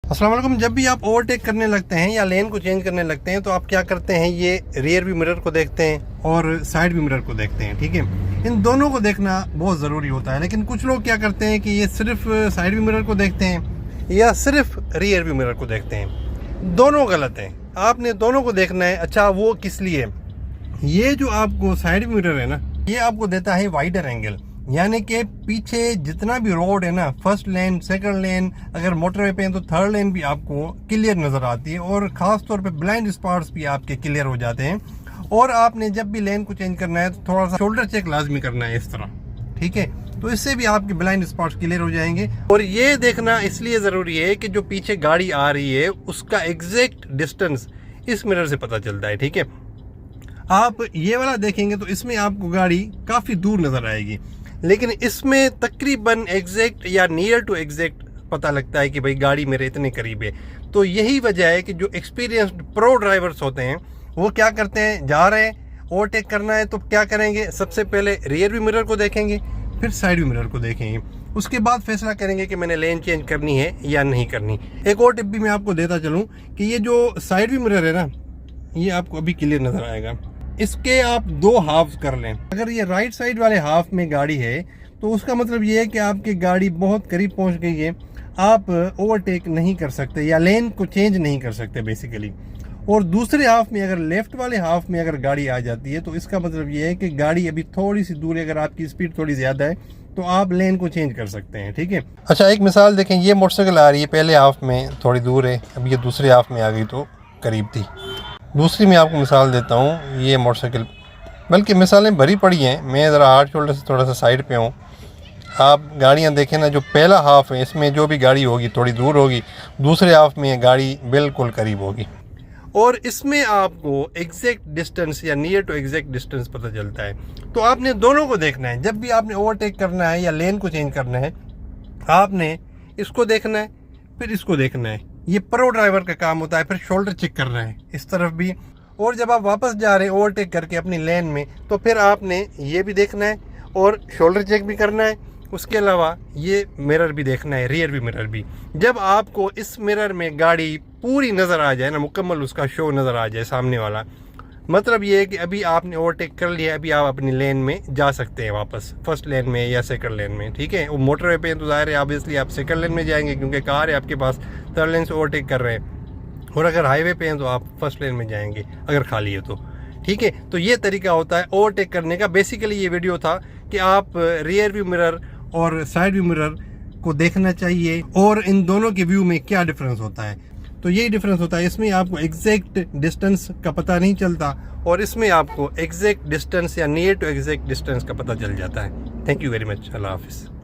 अस्सलाम वालेकुम। जब भी आप ओवरटेक करने लगते हैं या लेन को चेंज करने लगते हैं तो आप क्या करते हैं, ये रियर व्यू मिरर को देखते हैं और साइड व्यू मिरर को देखते हैं। ठीक है, इन दोनों को देखना बहुत ज़रूरी होता है। लेकिन कुछ लोग क्या करते हैं कि ये सिर्फ साइड व्यू मिरर को देखते हैं या सिर्फ रियर व्यू मिरर को देखते हैं। दोनों गलत हैं, आपने दोनों को देखना है। अच्छा, वो किस लिए? ये जो आपको साइड व्यू मिरर है ना, ये आपको देता है वाइडर एंगल, यानी कि पीछे जितना भी रोड है ना, फर्स्ट लेन, सेकंड लेन, अगर मोटरवे पे हैं तो थर्ड लेन भी आपको क्लियर नज़र आती है और ख़ास तौर पे ब्लाइंड स्पॉट्स भी आपके क्लियर हो जाते हैं। और आपने जब भी लेन को चेंज करना है तो थोड़ा सा शोल्डर चेक लाजमी करना है इस तरह। ठीक है, तो इससे भी आपके ब्लाइंड स्पॉट्स क्लियर हो जाएंगे। और ये देखना इसलिए ज़रूरी है कि जो पीछे गाड़ी आ रही है उसका एग्जैक्ट डिस्टेंस इस मिरर से पता चलता है। ठीक है, आप ये वाला देखेंगे तो इसमें आपको गाड़ी काफ़ी दूर नज़र आएगी, लेकिन इसमें तकरीबन एग्जैक्ट या नियर टू एग्जैक्ट पता लगता है कि भाई गाड़ी मेरे इतने करीब है। तो यही वजह है कि जो एक्सपीरियंस्ड प्रो ड्राइवर्स होते हैं वो क्या करते हैं, जा रहे हैं ओवरटेक करना है तो क्या करेंगे, सबसे पहले रियर व्यू मिरर को देखेंगे, फिर साइड व्यू मिरर को देखेंगे, उसके बाद फैसला करेंगे कि मैंने लेन चेंज करनी है या नहीं करनी। एक और टिप भी मैं आपको देता चलूँ कि ये जो साइड व्यू मिरर है ना, ये आपको अभी क्लियर नज़र आएगा। इसके आप दो हाफ कर लें। अगर ये राइट साइड वाले हाफ में गाड़ी है तो उसका मतलब ये है कि आपकी गाड़ी बहुत करीब पहुंच गई है, आप ओवरटेक नहीं कर सकते या लेन को चेंज नहीं कर सकते बेसिकली। और दूसरे हाफ में, अगर लेफ्ट वाले हाफ में अगर गाड़ी आ जाती है तो इसका मतलब ये है कि गाड़ी अभी थोड़ी सी दूर है, अगर आपकी स्पीड थोड़ी ज़्यादा है तो आप लेन को चेंज कर सकते हैं। ठीक है, अच्छा एक मिसाल देखें, ये मोटरसाइकिल आ रही है, पहले हाफ में थोड़ी दूर है, अब ये दूसरे हाफ में आ गई तो करीब थी। दूसरी मैं आपको मिसाल देता हूँ, ये मोटरसाइकिल, बल्कि मिसालें भरी पड़ी हैं, मैं ज़रा हार्ड शोल्डर से थोड़ा सा साइड पे हूँ। आप गाड़ियाँ देखें ना, जो पहला हाफ है इसमें जो भी गाड़ी होगी थोड़ी दूर होगी, दूसरे हाफ में गाड़ी बिल्कुल करीब होगी। और इसमें आपको एग्जैक्ट डिस्टेंस या नियर टू एग्जैक्ट डिस्टेंस पता चलता है। तो आपने दोनों को देखना है। जब भी आपने ओवरटेक करना है या लेन को चेंज करना है, आपने इसको देखना है, फिर इसको देखना है। ये प्रो ड्राइवर का काम होता है। फिर शोल्डर चेक करना है इस तरफ भी, और जब आप वापस जा रहे हैं ओवरटेक करके अपनी लेन में तो फिर आपने ये भी देखना है और शोल्डर चेक भी करना है। उसके अलावा ये मिरर भी देखना है, रियर भी मिरर भी। जब आपको इस मिरर में गाड़ी पूरी नज़र आ जाए ना, मुकम्मल उसका शो नज़र आ जाए सामने वाला, मतलब ये है कि अभी आपने ओवरटेक कर लिया, अभी आप अपनी लेन में जा सकते हैं वापस, फर्स्ट लेन में या सेकंड लेन में। ठीक है, वो मोटरवे पे तो ज़ाहिर है ऑब्वियसली आप सेकंड लेन में जाएंगे क्योंकि कार है आपके पास, थर्ड लेन से ओवरटेक कर रहे हैं। और अगर हाईवे पे हैं तो आप फर्स्ट लेन में जाएंगे अगर खाली है तो। ठीक है, तो ये तरीका होता है ओवरटेक करने का। बेसिकली ये वीडियो था कि आप रियर व्यू मिरर और साइड व्यू मिरर को देखना चाहिए और इन दोनों के व्यू में क्या डिफरेंस होता है। तो यही डिफरेंस होता है, इसमें आपको एग्जैक्ट डिस्टेंस का पता नहीं चलता और इसमें आपको एग्जैक्ट डिस्टेंस या नियर टू एग्जैक्ट डिस्टेंस का पता चल जाता है। Thank you very much. अल्लाह हाफिज़।